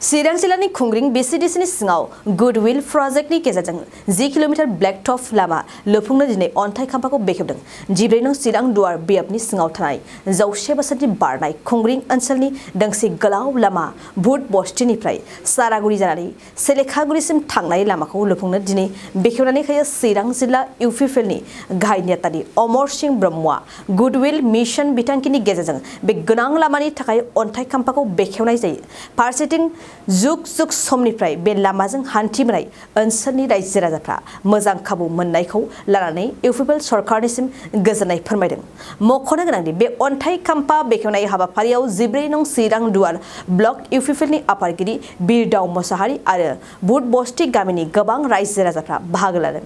चिरां जिल्लानि खुंग्रिं Vcdc नि सिङाव गुडविल प्रजेक्टनि गेजेरजों 10 किल'मिटार ब्लेक टप लामा लुफुंनो दिनै अन्थाइ खाम्फाखौ बेखेवदों। 14 नं चिरां दुवार बियाबनि सिङाव थानाय 100 बोसोरनि बारनाय खुंग्रिं ओनसोलनि दोंसे गोलाव लामा भुट बस्तिनिफ्राय सारागुरि जानानै सेलेखागुरिसिम थांनाय लामाखौ लुफुंनो दिनै बेखेवनानै होयो चिरां जिल्ला इउपिपिएलनि गाहाय नेतानि अमर सिंह ब्रह्मआ गुडविल मिशन बिथांखिनि गेजेरजों बे गोनां लामानि थाखाय अन्थाइ खाम्फाखौ बेखेवनाय जायो। फारसेथिं जुग जुग समनिफ्राय बे लामाजों हान्थिबोनाय ओनसोलनि रायजो राजाफ्रा मोजां खाबु मोननायखौ लानानै इउपिपिएल सरकारनिसिम गोजोननाय फोरमायदों। मख'नो गोनांदि बे अन्थाइ खाम्फा बेखेवनाय हाबाफारियाव 14 नं चिरां दुवार ब्लक इउपिपिएलनि आफादगिरि बिरदाव मोसाहारि आरो भुट बस्ति गामिनि गोबां रायजो राजाफ्रा बाहागो लादों।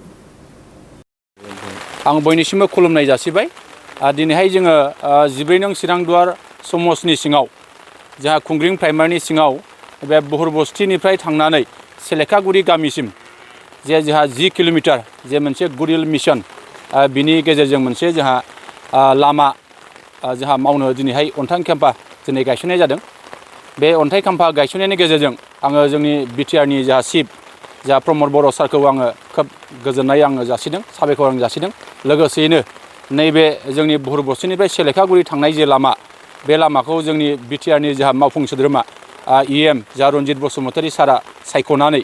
आं बयनिसिमबो खुलुमनाय जासिबाय। दिनैहाय जोङो 14 नं चिरां दुवार समाजनि सिङाव जोंहा खुंग्रिं प्राइमारिनि सिङाव बे बुहुर बस्तिनिफ्राय थांनानै सेलेखागुरि गामिसिम जे जोंहा 10 किल'मिटार जे मोनसे गुडविल मिशन बिनि गेजेरजों मोनसे जोंहा लामा जोंहा मावनो दिनैहाय अन्थाइ खाम्फा दिनै गायसननाय जादों। बे अन्थाइ खाम्फा गायसननायनि गेजेरजों आङो जोंनि बिटिआरनि जोंहा चिफ जोंहा प्रमद बर' सारखौ आङो खोब गोजोननाय आङो जासिदों, साबायखर आं जासिदों। लोगोसेयैनो नैबे जोंनि बुहुर बस्तिनिफ्राय सेलेखागुरि थांनाय जे लामा बे लामाखौ जोंनि बिटिआरनि जोंहा मावफुं सोद्रोमा इएम जा रन्जित बसुमतारी सारा सायख'नानै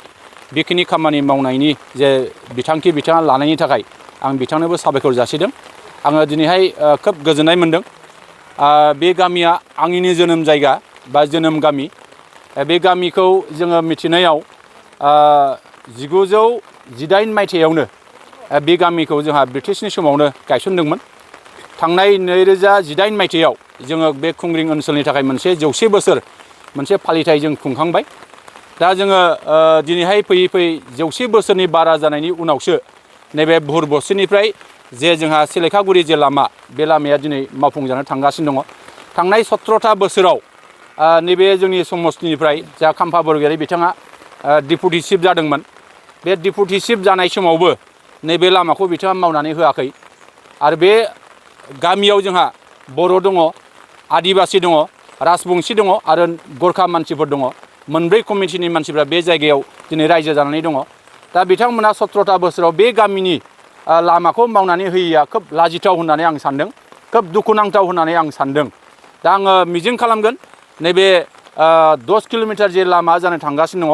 बेखिनि खामानि मावनायनि जे बिथांखि बिथाङा लानायनि थाखाय आं बिथांनोबो साबायखर जासिदों। आङो दिनैहाय खोब गोजोननाय मोनदों। बे गामिया आंनिनो जोनोम जायगा बा जोनोम गामि। बे गामिखौ जोङो मिथिनायाव 1918 मायथाइयावनो बे गामिखौ जोंहा ब्रिटिशनि समावनो गायसनदोंमोन। थांनाय 2018 मायथाइयाव जोङो बे खुंग्रिं ओनसोलनि थाखाय मोनसे 100 बोसोर मोनसे फालिथाय जों खुंखांबाय। दा जोङो दिनैहाय फैयै फैयै 100 बोसोरनि बारा जानायनि उनावसो नैबे बुहुर बस्तिनिफ्राय जे जोंहा सेलेखागुरि जे लामा बे लामाया दिनै मावफुंजानो थांगासिनो दङ। थांनाय 17था बोसोराव नैबे जोंनि समाजनिफ्राय जा खाम्फा बरगयारि बिथाङा डिपुटि चिफ जादोंमोन। बे डिपुटि चिफ जानाय समावबो नैबे लामाखौ बिथाङा मावनानै होआखै। आरो बे गामियाव जोंहा बर' दङ, आदिबासि दङ, राजबंसि दङ आरो गोरखा मानसिफोर दङ। मोनब्रै कमिटिनि मानसिफ्रा बे जायगायाव दिनै रायजो जानानै दङ। दा बिथांमोना 17था बोसोराव बे गामिनि लामाखौ मावनानै होयैया खोब लाजिथाव होननानै आं सानदों, खोब दुखुनांथाव होननानै आं सानदों। दा आङो मिजिं खालामगोन नैबे 10 किल'मिटार जे लामा जानो थांगासिनो दङ।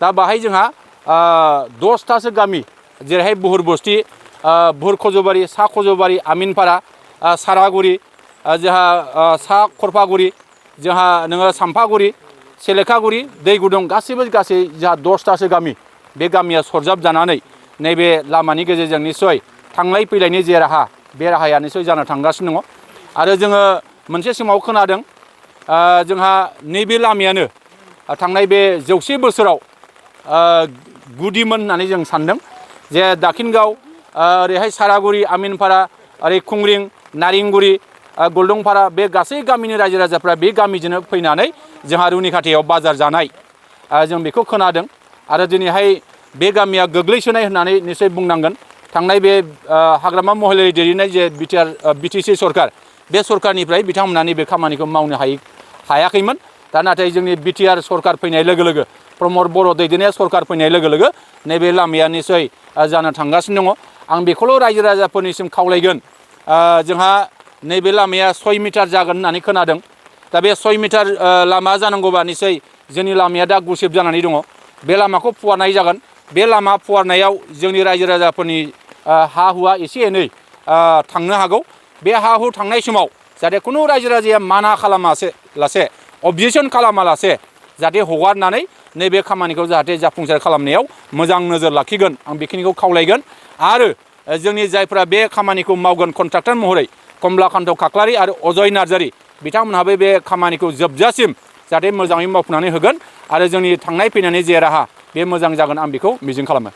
दा बाहाय जोंहा 10थासो गामि जेरैहाय बुहुर बस्ति, बुहुर खजबारि, सा खजबारि, आमिनपारा, सारागुरि, जोंहा सा खरफागुरि, जोंहा नोङो सामफागुरि, सेलेखागुरि, दै गुदुं गासै जोंहा 10थासो गामि बे गामिया सरजाब जानानै नैबे लामानि गेजेरजों निस्सय थांलाय फैलायनि जे राहा बे राहाया निस्सय जानो थांगासिनो दङ। आरो जोङो मोनसे समाव खोनादों जोंहा नैबे लामायानो थांनाय बे 100 बोसोराव गुदिमोन होननानै जों सानदों। जे दाखिनगाव ओरैहाय सारागुरि, आमिनपारा, ओरै खुंग्रिं, नारेंगुरि, गलदंपारा बे गासै गामिनि रायजो राजाफ्रा बे गामिजोंनो फैनानै जोंहा रुनिखाथायाव बाजार जानाय जों बेखौ खोनादों। आरो दिनैहाय बे गामिया गोग्लैसोनाय होननानै निस्सय बुंनांगोन। थांनाय बे हाग्रामा महिलारि दैदेननाय जे बिटिसि सरकार बे सरकारनिफ्राय बिथांमोना नैबे खामानिखौ मावनो हायाखैमोन। दा नाथाय जोंनि बिटिआर सरकार फैनाय लोगो लोगो, प्रमद बर' दैदेननाय सरकार फैनाय लोगो लोगो नैबे लामाया निस्सय जानो थांगासिनो दङ। आं बेखौल' रायजो राजाफोरनिसिम खावलायगोन, जोंहा नैबे लामाया 6 मिटार जागोन होननानै खोनादों। दा बे 6 मिटार लामा जानांगौबा निस्सय जोंनि लामाया दा गुसेब जानानै दङ। बे लामाखौ फुवारनाय जागोन। बे लामा फुवारनायाव जोंनि रायजो राजाफोरनि हा हुआ एसे एनै थांनो हागौ। बे हा हु थांनाय समाव जाहाथे खुनु रायजो राजाया माना खालामालासे, अबजेक्सन खालामालासे जाहाथे हगारनानै नैबे खामानिखौ जाहाथे जाफुंसार खालामनायाव मोजां नोजोर लाखिगोन आं बेखिनिखौ खावलायगोन। आरो जोंनि जायफ्रा बे खामानिखौ मावगोन कन्ट्राक्टर महरै कमलाकान्त खाख्लारि आरो अजय नार्जारि बिथांमोनहाबो बे खामानिखौ जोबजासिम जाहाथे मोजाङै मावफुंनानै होगोन आरो जोंनि थांनाय फैनायनि जे राहा बे मोजां जागोन आं बेखौ मिजिं खालामो।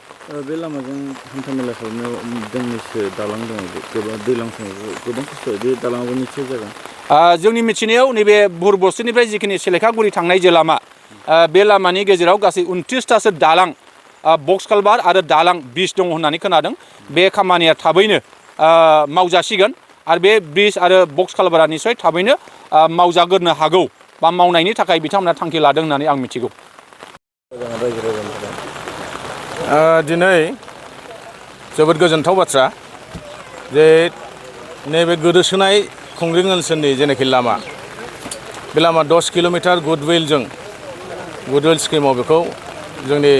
बे लामाजों हान्थामेला खालामनायाव दोंनैसो दालां दङ, गोबां दैज्लां समाव गोबां खस्थ'। बे दालाङाबो निस्सय जागोन। जोंनि मिथिनायाव नैबे बुहुर बस्तिनिफ्राय जिखिनि सेलेखागुरि थांनाय जे लामा बे लामानि गेजेराव गासै 29थासो दालां, बक्स कालभार आरो दालां ब्रिज दङ होननानै खोनादों। बे खामानिया थाबैनो मावजासिगोन आरो बे ब्रिज आरो बक्स कालभारा निस्सय थाबैनो मावजागोरनो हागौ बा मावनायनि थाखाय बिथांमोना थांखि लादों होननानै आं मिथिगौ। दिनै जोबोद गोजोनथाव बाथ्रा जे नैबे गोदोसोनाय खुंग्रिं ओनसोलनि जेनाखि लामा बे लामा 10 किल'मिटार गुडविलजों गुडविल स्किमाव बेखौ जोंनि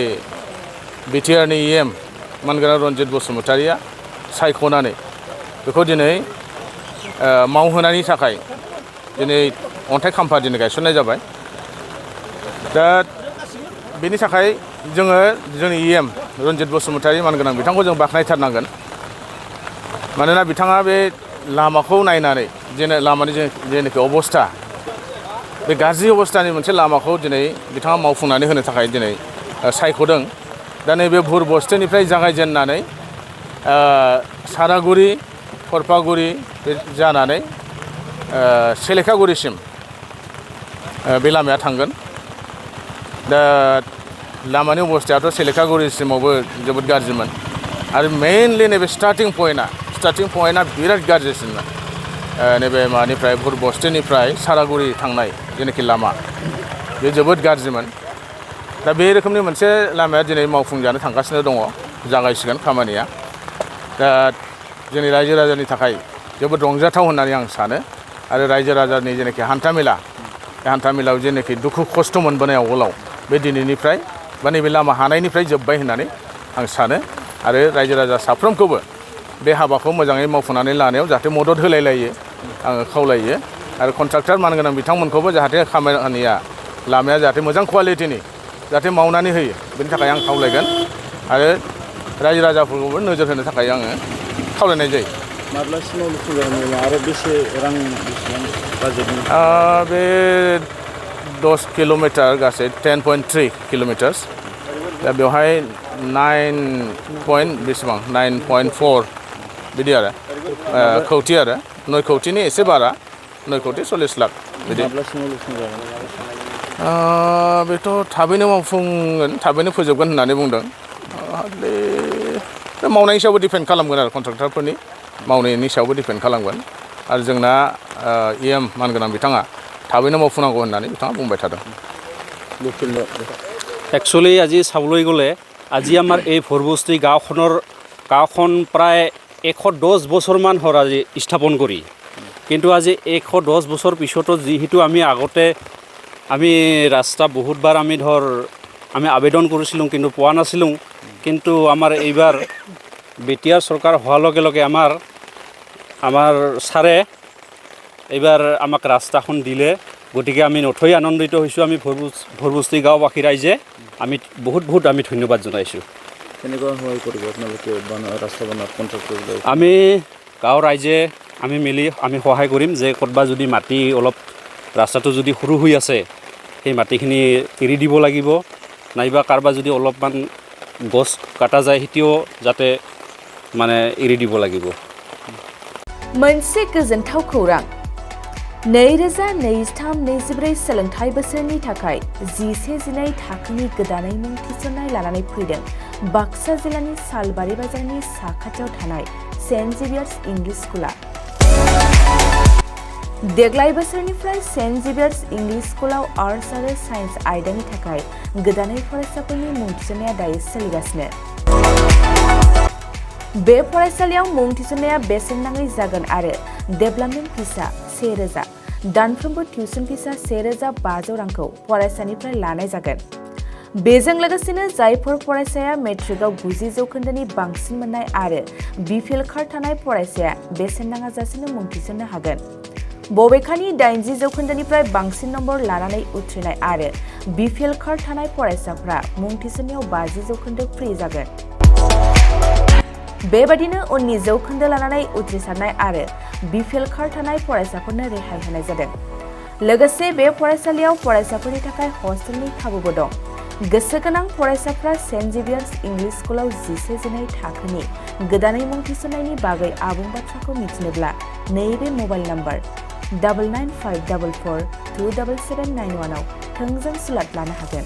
बिटिआरनि EM मानगोनां रन्जित बसुमतारिया सायख'नानै बेखौ दिनै मावहोनायनि थाखाय दिनै अन्थाइ खाम्फा दिनै गायसननाय जाबाय। दा बेनि थाखाय जोङो जोंनि EM रन्जित बसुमतारि मानगोनां बिथांखौ जों बाख्नायथारनांगोन। मानोना बिथाङा बे लामाखौ नायनानै लामानि जेनाखि अबस्था बे गाज्रि अबस्थानि मोनसे लामाखौ दिनै बिथाङा मावफुंनानै होनो थाखाय दिनै सायख'दों। दा नैबे भुर बस्तिनिफ्राय जागायजेननानै सारागुरि खरपागुरि जानानै सेलेखागुरिसिम बे लामाया थांगोन। दा लामानि अबस्थायाथ' सेलेखागुरिसिमावबो जोबोद गाज्रिमोन आरो मेइनलि नैबे स्टार्टिं पइन्टआ बिराद गाज्रिसिनमोन। नैबे मानिफ्राय भुर बस्तिनिफ्राय सारागुरि थांनाय जेनाखि लामा बे जोबोद गाज्रिमोन। दा बे रोखोमनि मोनसे लामाया दिनै मावफुंजानो थांगासिनो दङ, जागायसिगोन खामानिया। दा जोंनि रायजो राजानि थाखाय जोबोद रंजाथाव होननानै आं सानो आरो रायजो राजानि जेनाखि हान्थामेला बे हान्थामेलायाव जेनाखि दुखु खस्थ' मोनबोनाय आवगोलाव बे दिनैनिफ्राय बा नैबे लामा हानायनिफ्राय जोब्बाय होननानै आं सानो आरो रायजो राजा साफ्रोमखौबो बे हाबाखौ मोजाङै मावफुंनानै लानायाव जाहाथे मदद होलायलायो आङो खावलायो आरो कन्ट्राक्टर मानगोनां बिथांमोनखौबो जाहाथे खामानिया लामाया जाहाथे मोजां क्वालिटिनि जाहाथे मावनानै होयो बेनि थाखाय आं खावलायगोन आरो रायजो राजाफोरखौबो नोजोर होनो थाखाय आङो खावलायनाय जायो। माब्लासिमाव लुफुंजागोन आरो बेसे रां बेसेबां बाजेटनि? बे 10 किल'मिटार गासै 10.3 किल'मिटार्स। दा बेवहाय 9.4 बिदि आरो कौटि आरो 9 कौटिनि एसे बारा 9 कौटि 40 लाख बिदि। माब्लासिमाव लुफुंजागोन? बेथ' थाबैनो मावफुंगोन, थाबैनो फोजोबगोन होननानै बुंदों। बे मावनायनि सायावबो दिपेन्ड खालामगोन आरो कन्ट्राक्टरफोरनि मावनायनि सायावबो दिपेन्ड खालामगोन आरो जोंना EM मानगोनां बिथाङा थाबैनो मावफुंनांगौ होननानै बिथाङा बुंबाय थादों। একচুৱেলি আজি চাবলৈ গ'লে আজি আমাৰ এই ভৰবস্তি গাঁওখন প্ৰায় 110 বছৰমান হ'ল আজি স্থাপন কৰি। কিন্তু আজি 110 বছৰ পিছতো যিহেতু আমি আগতে ৰাস্তা বহুতবাৰ আমি আবেদন কৰিছিলোঁ কিন্তু পোৱা নাছিলোঁ। কিন্তু আমাৰ এইবাৰ বিটিআৰ চৰকাৰ হোৱাৰ লগে লগে আমাৰ ছাৰে এইবাৰ আমাক ৰাস্তাখন দিলে। গতিকে আমি নথৈ আনন্দিত হৈছোঁ। আমি ভৰবস্তি গাঁওবাসী ৰাইজে আমি বহুত ধন্যবাদ জনাইছোঁ। কেনেকুৱা সহায় কৰিব আপোনালোকে ৰাস্তা বনোৱাত কণ্ট্ৰেক্টৰ? আমি গাঁৱৰ ৰাইজে আমি মিলি আমি সহায় কৰিম যে ক'ৰবাত যদি মাটি অলপ ৰাস্তাটো যদি সৰু হৈ আছে সেই মাটিখিনি এৰি দিব লাগিব, নাইবা কাৰোবাৰ যদি অলপমান গছ কাটা যায় সেইটোও যাতে মানে এৰি দিব লাগিব। मोनसे गोजोनथाव खौरां 2023-24 सोलोंथाइ बोसोरनि थाखाय 11-12 थाखोनि गोदानै मुं थिसननाय लानानै फैदों बाक्सा जिल्लानि सालबारि बाजारनि साखाथियाव थानाय सेन्ट जेभियार्स इंलिश स्कुला। देग्लाय बोसोरनिफ्राय सेन्ट जेभियार्स इंलिश स्कुलाव आर्ट्स आरो साइन्स आयदानि थाखाय गोदानै फरायसाफोरनि मुं थिसननाया दायो सोलिगासिनो। बे फरायसालियाव मुं थिसननाया बेसेन नाङै जागोन आरो डेभेलपमेन्ट फिसा 1000, दानफ्रोमबो टिउसन फिसा 1500 रांखौ फरायसानिफ्राय लानाय जागोन। बेजों लोगोसेनो जायफोर फरायसाया मेट्रिकआव 90 जौखोन्दोनि बांसिन मोननाय आरो बिपिएल कार्ड थानाय फरायसाया बेसेन नाङाजासेनो मुं थिसननो हागोन। बबेखानि 80 जौखोन्दोनिफ्राय बांसिन नम्बर लानानै उथ्रिनाय आरो बिपिएल कार्ड थानाय फरायसाफ्रा मुं थिसननायाव 50 जौखोन्दो फ्रि जागोन। बेबादिनो उननि जौखोन्दो लानानै उथ्रिसारनाय आरो बिपिएल कार्ड थानाय फरायसाफोरनो रेहाय होनाय जादों। लोगोसे बे फरायसालियाव फरायसाफोरनि थाखाय हस्टेलनि खाबुबो दं। गोसो गोनां फरायसाफ्रा सेन्ट जेभियार्स इंलिश स्कुलाव 11-12 थाखोनि गोदानै मुं थिसननायनि बागै आबुं बाथ्राखौ मिथिनोब्ला नैबे मबाइल नम्बर 9954427791 आव थोंजों सुलाद लानो हागोन।